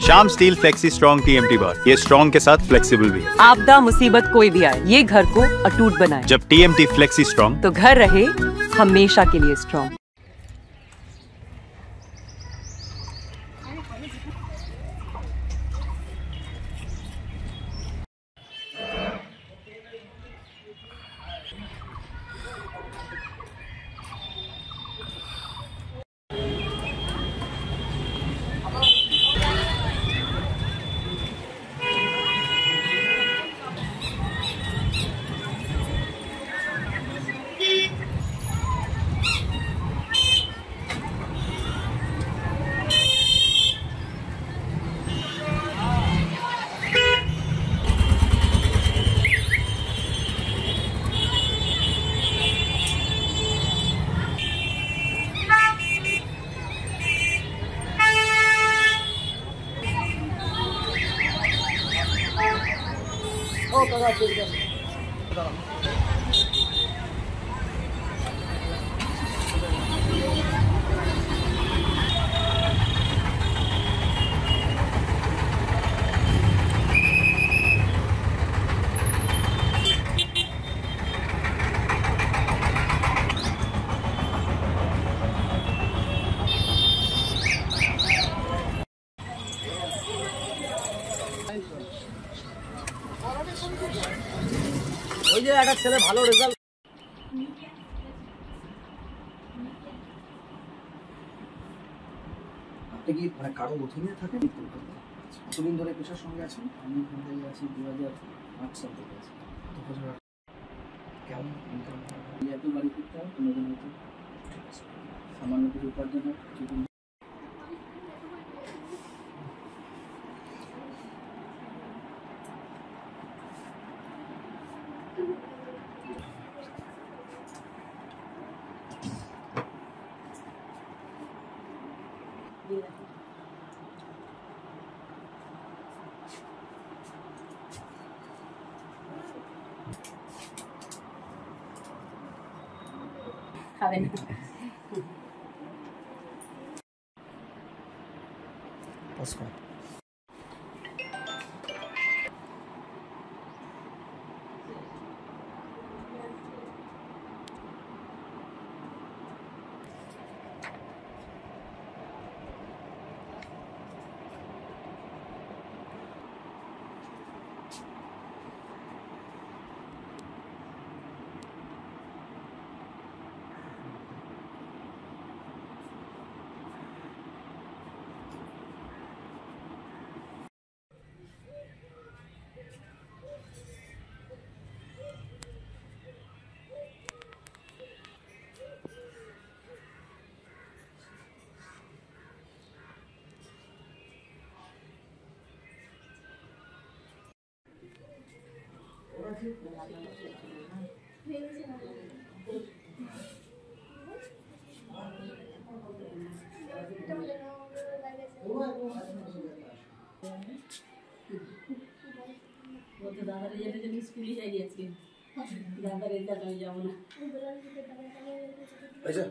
Shyam steel flexi strong TMT बार, ये strong के साथ फ्लेक्सिबल भी है। आपदा मुसीबत कोई भी आए, ये घर को अटूट बनाए। जब TMT फ्लेक्सी स्ट्रॉन्ग, तो घर रहे हमेशा के लिए स्ट्रॉन्ग। ওই যে একটা ছেলে ভালো রেজাল্ট আপনি কি মানে কারো অধীনে থাকেন কতদিন ধরে পেশার সঙ্গে আছেন? আমি এখান থেকে আছি 2008 সাল থেকে আছি। 2008 কেমন ইনকাম হয়? এত বাড়ি করতে হয় কোনো দিন হতো সামান্য কিছু উপার্জন হয় কিছু খাবেন নমস্কার। দাদারে যেতে যেতে স্কুলে যাই আজকে দাদার রেজাল্ট আমি যাবো না আচ্ছা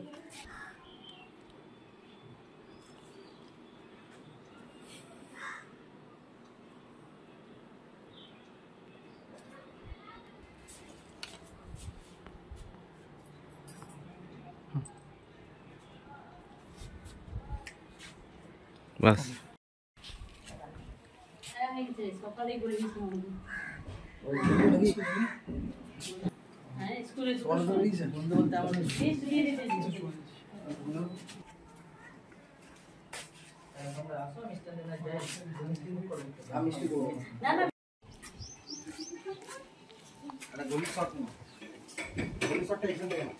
বাস সকালেই করে দিয়েছিলাম হ্যাঁ স্কুলে বন্ধ বলতে আমার দিয়ে দিয়েছি না না একটা গোলি শট না গোলি শটটা এখান থেকে না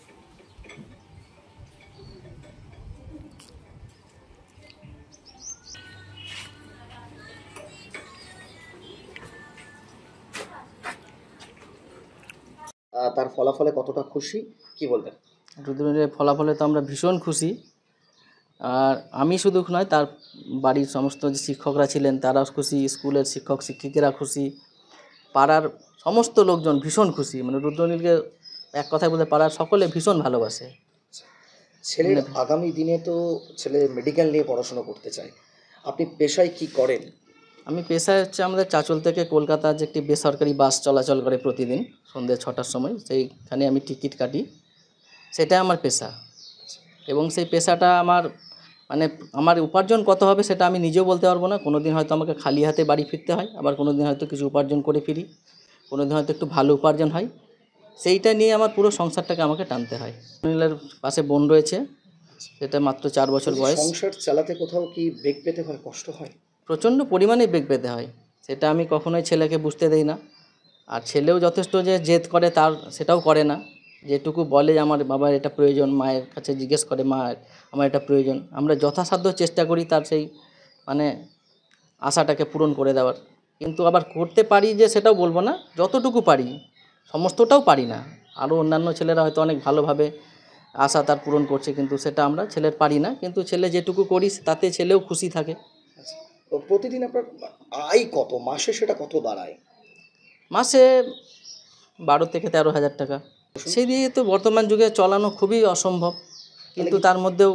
তার ফলাফলে কতটা খুশি কি বলবেন? রুদ্রনীলের ফলাফলে তো আমরা ভীষণ খুশি। আর আমি শুধু নয়, তার বাড়ির সমস্ত যে শিক্ষকরা ছিলেন তারাও খুশি, স্কুলের শিক্ষক শিক্ষিকারা খুশি, পাড়ার সমস্ত লোকজন ভীষণ খুশি। মানে রুদ্রনীলকে এক কথায় বলতে পাড়ার সকলে ভীষণ ভালোবাসে। ছেলের আগামী দিনে তো ছেলে মেডিকেল নিয়ে পড়াশোনা করতে চায়, আপনি পেশায় কি করেন আমি পেশায় হচ্ছে আমাদের চাঁচল থেকে কলকাতা যে একটি বেসরকারি বাস চলাচল করে প্রতিদিন সন্ধ্যে 6টার সময়, সেইখানে আমি টিকিট কাটি, সেটা আমার পেশা। এবং সেই পেশাটা মানে আমার উপার্জন কত হবে সেটা আমি নিজেও বলতে পারবো না। কোনো দিন হয়তো আমাকে খালি হাতে বাড়ি ফিরতে হয়, আবার কোনো দিন হয়তো কিছু উপার্জন করে ফিরি, কোনো দিন হয়তো একটু ভালো উপার্জন হয়, সেইটা নিয়ে আমার পুরো সংসারটাকে আমাকে টানতে হয়। সুনীলের পাশে বোন রয়েছে, সেটা মাত্র 4 বছর বয়স। সংসার চালাতে কোথাও কি বেগ পেতে হয়, কষ্ট হয়? প্রচণ্ড পরিমাণে বেগ পেতে হয়, সেটা আমি কখনোই ছেলেকে বুঝতে দেই না। আর ছেলেও যথেষ্ট যে জেদ করে তার সেটাও করে না, যেটুকু বলে আমার বাবার এটা প্রয়োজন, মায়ের কাছে জিজ্ঞেস করে মা আমার এটা প্রয়োজন, আমরা যথাসাধ্য চেষ্টা করি তার সেই মানে আশাটাকে পূরণ করে দেওয়ার। কিন্তু আবার করতে পারি যে সেটাও বলবো না, যতটুকু পারি, সমস্তটাও পারি না। আরও অন্যান্য ছেলেরা হয়তো অনেক ভালোভাবে আশা তার পূরণ করছে, কিন্তু সেটা আমরা ছেলের পারি না। কিন্তু ছেলে যেটুকু করি তাতে ছেলেও খুশি থাকে। তো প্রতিদিন আপনার আয় কত, মাসে সেটা কত দাঁড়ায়? মাসে 12 থেকে 13,000 টাকা। সেই দিয়ে তো বর্তমান যুগে চালানো খুবই অসম্ভব, কিন্তু তার মধ্যেও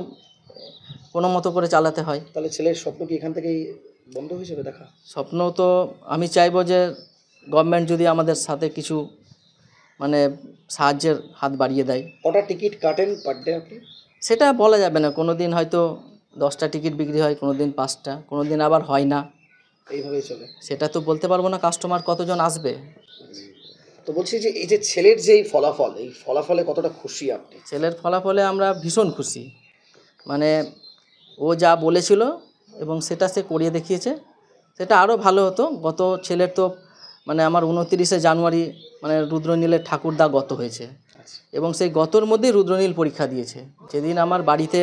কোনো মতো করে চালাতে হয়। তাহলে ছেলের স্বপ্ন কি এখান থেকেই বন্ধ হয়ে যাবে দেখা? স্বপ্ন তো আমি চাইবো যে গভর্নমেন্ট যদি আমাদের সাথে কিছু মানে সাহায্যের হাত বাড়িয়ে দেয়। কটা টিকিট কাটেন পার ডে আপনি? সেটা বলা যাবে না, কোনো দিন হয়তো 10টা টিকিট বিক্রি হয়, কোনো দিন 5টা, কোনো দিন আবার হয় না, এইভাবেই চলে। সেটা তো বলতে পারবো না কাস্টমার কতজন আসবে। তো বলছি যে এই যে ছেলের যে এই ফলাফল, এই ফলাফলে কতটা খুশি আপনি? ছেলের ফলাফলে আমরা ভীষণ খুশি। মানে ও যা বলেছিল এবং সেটা সে করিয়ে দেখিয়েছে, সেটা আরও ভালো হতো। গত ছেলের তো মানে আমার 29শে জানুয়ারি মানে রুদ্রনীলের ঠাকুরদা গত হয়েছে, এবং সেই গতর মধ্যেই রুদ্রনীল পরীক্ষা দিয়েছে। যেদিন আমার বাড়িতে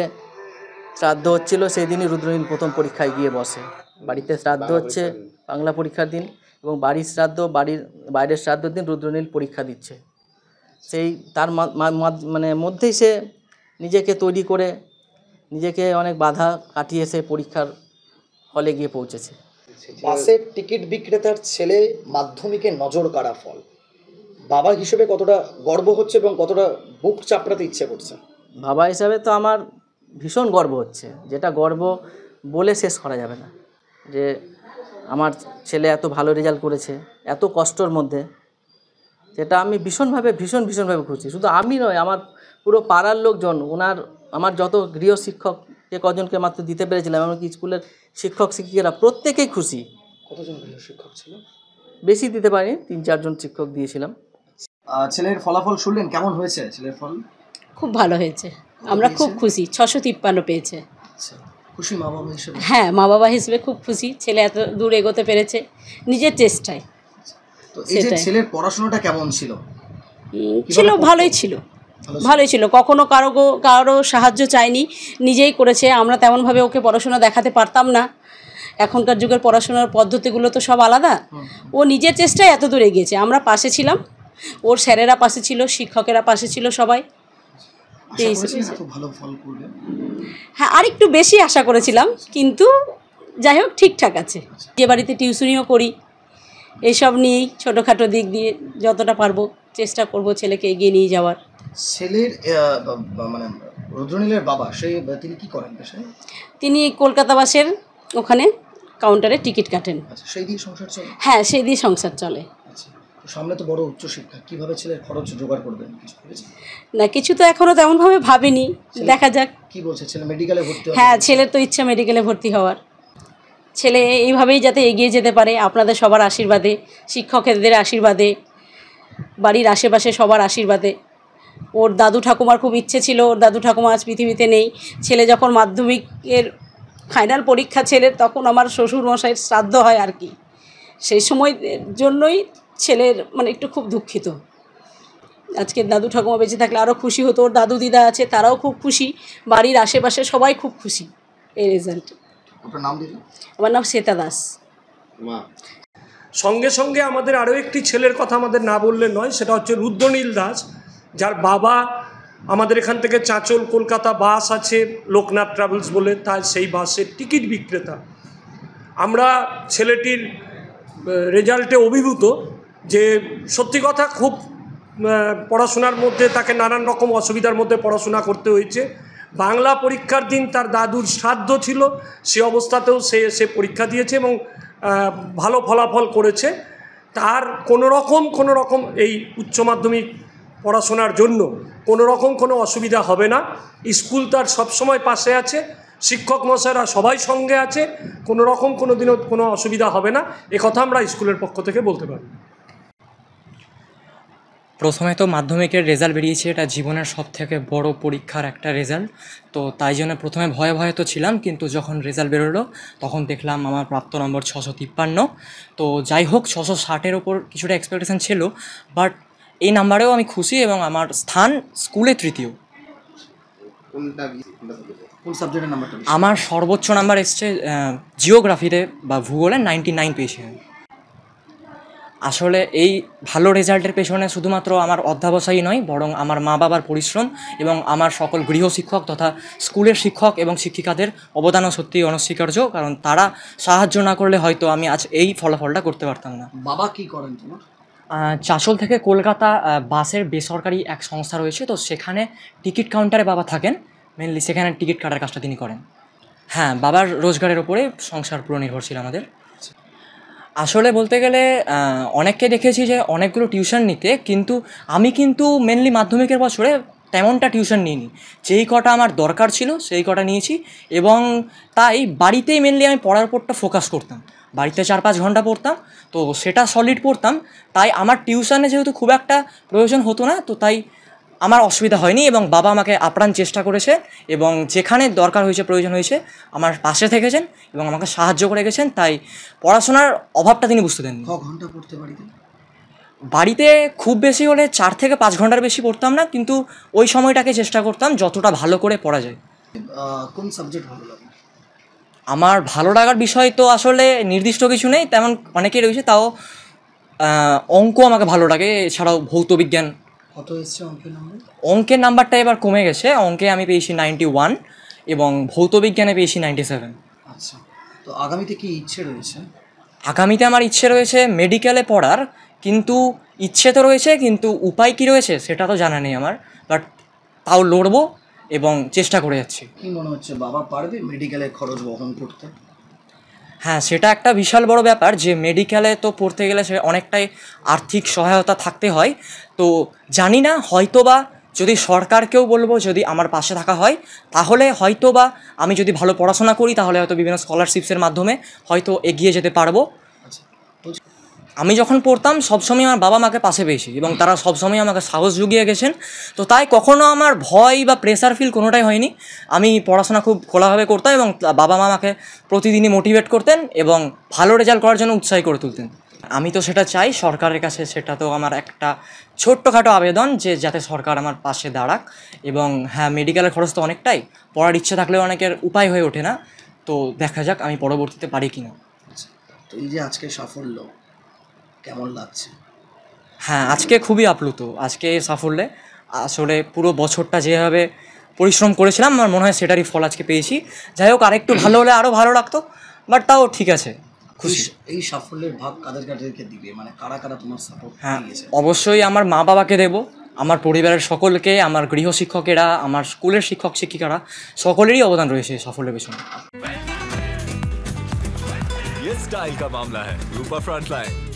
শ্রাদ্ধ হচ্ছিল সেই দিনই রুদ্রনীল প্রথম পরীক্ষায় গিয়ে বসে। বাড়িতে শ্রাদ্ধ হচ্ছে বাংলা পরীক্ষার দিন, এবং বাড়ির শ্রাদ্ধ বাড়ির বাইরের শ্রাদ্ধের দিন রুদ্রনীল পরীক্ষা দিচ্ছে। সেই তার মানে মধ্যেই সে নিজেকে তৈরি করে নিজেকে অনেক বাধা কাটিয়ে সে পরীক্ষার হলে গিয়ে পৌঁছেছে। বাসের টিকিট বিক্রেতার ছেলে মাধ্যমিকে নজর কাড়া ফল, বাবা হিসেবে কতটা গর্ব হচ্ছে এবং কতটা বুক চাপড়াতে ইচ্ছে করছে? বাবা হিসাবে তো আমার ভীষণ গর্ব হচ্ছে, যেটা গর্ব বলে শেষ করা যাবে না, যে আমার ছেলে এত ভালো রেজাল্ট করেছে এত কষ্টর মধ্যে। সেটা আমি ভীষণভাবে খুশি। শুধু আমি নয়, আমার পুরো পাড়ার লোকজন, আমার যত গৃহ শিক্ষক যে কজনকে মাত্র দিতে পেরেছিলাম, এমনকি স্কুলের শিক্ষক শিক্ষিকারা প্রত্যেকেই খুশি। কতজন গৃহ শিক্ষক ছিল? বেশি দিতে পারিনি, 3-4 জন শিক্ষক দিয়েছিলাম। ছেলের ফলাফল শুনলেন, কেমন হয়েছে ছেলের ফল? খুব ভালো হয়েছে, আমরা খুব খুশি। 653 পেয়েছে। খুশি মা বাবা হিসেবে? হ্যাঁ, মা বাবা হিসেবে খুব খুশি, ছেলে এত দূর এগোতে পেরেছে নিজের চেষ্টায়। তো এই যে ছেলের পড়াশোনাটা কেমন ছিল? ছিল ভালোই ছিল। কখনো কারো সাহায্য চাইনি, নিজেই করেছে। আমরা তেমনভাবে ওকে পড়াশোনা দেখাতে পারতাম না, এখনকার যুগের পড়াশোনার পদ্ধতিগুলো তো সব আলাদা। ও নিজের চেষ্টায় এত দূর এগিয়েছে, আমরা পাশে ছিলাম, ওর স্যারেরা পাশে ছিল, শিক্ষকেরা পাশে ছিল, সবাই। হ্যাঁ, আরেকটু বেশি আশা করেছিলাম, কিন্তু যাই হোক ঠিকঠাক আছে। যে বাড়িতে টিউশনিও করি, এইসব নিয়েই ছোটোখাটো দিক দিয়ে যতটা পারবো চেষ্টা করব ছেলেকে এগিয়ে নিয়ে যাওয়ার। ছেলের মানে রুদ্রনীলের বাবা তিনি কি করেন পেশায়? তিনি কলকাতা বাসের ওখানে কাউন্টারে টিকিট কাটেন। আচ্ছা, সেই দিয়ে সংসার চলে? হ্যাঁ, সেই দিয়ে সংসার চলে। আচ্ছা, সামনে তো বড় উচ্চশিক্ষা, কিভাবে ছেলের খরচ জোগাড় করবেন কিছু ভেবেছেন? না, কিছু তো এখনও তেমনভাবে ভাবিনি, দেখা যাক। কি বলছে ছেলে, মেডিকেলে ভর্তি হবে? হ্যাঁ, ছেলের তো ইচ্ছা মেডিকেলে ভর্তি হওয়ার। ছেলে এইভাবেই যাতে এগিয়ে যেতে পারে, আপনাদের সবার আশীর্বাদে, শিক্ষকদের আশীর্বাদে, বাড়ির আশেপাশে সবার আশীর্বাদে। ওর দাদু ঠাকুমার খুব ইচ্ছে ছিল, ওর দাদু ঠাকুমা আজ পৃথিবীতে নেই। ছেলে যখন মাধ্যমিকের ফাইনাল পরীক্ষা ছেলের, তখন আমার শ্বশুর মশাইয়ের শ্রাদ্ধ হয় আর কি। সেই সময় জন্যই ছেলের মানে একটু খুব দুঃখিত। আজকে দাদু ঠাকুমা বেঁচে থাকলে আরও খুশি হতো। ওর দাদু দিদা আছে, তারাও খুব খুশি, বাড়ির আশেপাশে সবাই খুব খুশি এই রেজাল্ট। আপনার নাম দিন? আমার নাম শ্বেতা দাস। সঙ্গে সঙ্গে আমাদের আরও একটি ছেলের কথা আমাদের না বললে নয়, সেটা হচ্ছে রুদ্রনীল দাস, যার বাবা আমাদের এখান থেকে চাঁচল কলকাতা বাস আছে লোকনাথ ট্রাভেলস বলে, তার সেই বাসের টিকিট বিক্রেতা। আমরা ছেলেটির রেজাল্টে অভিভূত, যে সত্যি কথা খুব পড়াশোনার মধ্যে তাকে নানান রকম অসুবিধার মধ্যে পড়াশোনা করতে হয়েছে। বাংলা পরীক্ষার দিন তার দাদুর শ্রাদ্ধ ছিল, সে অবস্থাতেও সে পরীক্ষা দিয়েছে এবং ভালো ফলাফল করেছে, তার কোনো রকম এই উচ্চ মাধ্যমিক পড়াশোনার জন্য কোনো অসুবিধা হবে না। স্কুল তার সবসময় পাশে আছে, শিক্ষক মশাইরা সবাই সঙ্গে আছে, কোনো দিনও কোনো অসুবিধা হবে না, একথা আমরা স্কুলের পক্ষ থেকে বলতে পারি। প্রথমে তো মাধ্যমিকের রেজাল্ট বেরিয়েছে, এটা জীবনের সবথেকে বড় পরীক্ষার একটা রেজাল্ট। তো তাই জন্য প্রথমে ভয়ে তো ছিলাম, কিন্তু যখন রেজাল্ট বেরোলো তখন দেখলাম আমার প্রাপ্ত নম্বর 653। তো যাই হোক, 660-এর ওপর কিছুটা এক্সপেকটেশন ছিল, বাট এই নাম্বারেও আমি খুশি এবং আমার স্থান স্কুলে তৃতীয়। আমার সর্বোচ্চ নাম্বার এসছে জিওগ্রাফিতে বা ভূগোলে 99 পেয়েছি। আসলে এই ভালো রেজাল্টের পেছনে শুধুমাত্র আমার অধ্যাবসায়ই নয়, বরং আমার মা বাবার পরিশ্রম এবং আমার সকল গৃহশিক্ষক তথা স্কুলের শিক্ষক এবং শিক্ষিকাদের অবদানও সত্যিই অনস্বীকার্য, কারণ তারা সাহায্য না করলে হয়তো আমি আজ এই ফলাফলটা করতে পারতাম না। বাবা কি করেন তোমার? চাঁচল থেকে কলকাতা বাসের বেসরকারি এক সংস্থা রয়েছে, তো সেখানে টিকিট কাউন্টারে বাবা থাকেন, মেনলি সেখানে টিকিট কাটার কাজটা তিনি করেন। হ্যাঁ, বাবার রোজগারের ওপরে সংসার পুরো নির্ভরশীল আমাদের। আসলে বলতে গেলে অনেককে দেখেছি যে অনেকগুলো টিউশন নিতে, কিন্তু আমি মেনলি মাধ্যমিকের বছরে তেমনটা টিউশন নিইনি। যেই কটা আমার দরকার ছিল সেই কটা নিয়েছি, এবং তাই বাড়িতেই মেনলি আমি পড়ার উপরটা ফোকাস করতাম। বাড়িতে 4-5 ঘন্টা পড়তাম, তো সেটা সলিড পড়তাম, তাই আমার টিউশনে যেহেতু খুব একটা প্রয়োজন হতো না, তো তাই আমার অসুবিধা হয়নি, এবং বাবা আমাকে আপ্রাণ চেষ্টা করেছে এবং যেখানে দরকার হয়েছে, প্রয়োজন হয়েছে, আমার পাশে থেকেছেন এবং আমাকে সাহায্য করে গেছেন। তাই পড়াশোনার অভাবটা তিনি বুঝতে দেননি। ক ঘন্টা পড়তে বাড়িতে খুব বেশি হলে 4 থেকে 5 ঘন্টার বেশি পড়তাম না, কিন্তু ওই সময়টাকে চেষ্টা করতাম যতটা ভালো করে পড়া যায়। কোন সাবজেক্ট ভালো লাগে? আমার ভালো লাগার বিষয় তো আসলে নির্দিষ্ট কিছু নেই, তেমন অনেকেই রয়েছে, তাও অঙ্ক আমাকে ভালো লাগে, এছাড়াও ভৌতবিজ্ঞান। কত এসছে অঙ্কের নাম্বার? অঙ্কের নাম্বারটা এবার কমে গেছে, অঙ্কে আমি পেয়েছি 91 এবং ভৌতবিজ্ঞানে পেয়েছি 97। আচ্ছা, তো আগামীতে কি ইচ্ছে রয়েছে? আগামীতে আমার ইচ্ছে রয়েছে মেডিকেলে পড়ার, কিন্তু ইচ্ছে তো রয়েছে, কিন্তু উপায় কী রয়েছে সেটা তো জানা নেই আমার, বাট তাও লড়বো এবং চেষ্টা করে যাচ্ছি। কি মনে হচ্ছে, বাবা পারবে মেডিকেলের খরচ বহন করতে? হ্যাঁ, সেটা একটা বিশাল বড় ব্যাপার যে মেডিকেলে তো পড়তে গেলে সে অনেকটাই আর্থিক সহায়তা থাকতে হয়। তো জানি না, হয়তোবা যদি সরকারকেও বলবো, যদি আমার পাশে থাকা হয় তাহলে হয়তোবা আমি যদি ভালো পড়াশোনা করি তাহলে হয়তো বিভিন্ন স্কলারশিপসের মাধ্যমে হয়তো এগিয়ে যেতে পারবো। আমি যখন পড়তাম সবসময় আমার বাবা মাকে পাশে পেয়েছি এবং তারা সবসময় আমাকে সাহস জুগিয়ে গেছেন, তো তাই কখনও আমার ভয় বা প্রেসার ফিল কোনোটাই হয়নি। আমি পড়াশোনা খুব খোলাভাবে করতাম এবং বাবা মা আমাকে প্রতিদিনই মোটিভেট করতেন এবং ভালো রেজাল্ট করার জন্য উৎসাহী করে তুলতেন। আমি তো সেটা চাই সরকারের কাছে, সেটা তো আমার একটা ছোট্টখাটো আবেদন যে যাতে সরকার আমার পাশে দাঁড়াক। এবং হ্যাঁ, মেডিকেলের খরচ তো অনেকটাই, পড়ার ইচ্ছে থাকলেও অনেকের উপায় হয়ে ওঠে না, তো দেখা যাক আমি পরবর্তীতে পারি কিনা। তো এই যে আজকে সাফল্য কেমন লাগছে? হ্যাঁ, আজকে খুবই আপ্লুত আজকে সাফল্যে। আসলে পুরো বছরটা যেভাবে পরিশ্রম করেছিলাম আমার মনে হয় সেটারই ফল আজকে পেয়েছি। যাই হোক, আরেকটু ভালো হলে আরও ভালো লাগতো, বাট তাও ঠিক আছে, খুশি। এই সাফল্যের ভাগ কাদেরকে দিবে, মানে কারা তোমার সাপোর্ট? হ্যাঁ, অবশ্যই আমার মা বাবাকে দেব, আমার পরিবারের সকলকে, আমার গৃহশিক্ষকেরা, আমার স্কুলের শিক্ষক শিক্ষিকারা, সকলেরই অবদান রয়েছে সাফল্যের পেছনে। ये स्टाइल का मामला है, रूपा फ्रंटलाइन।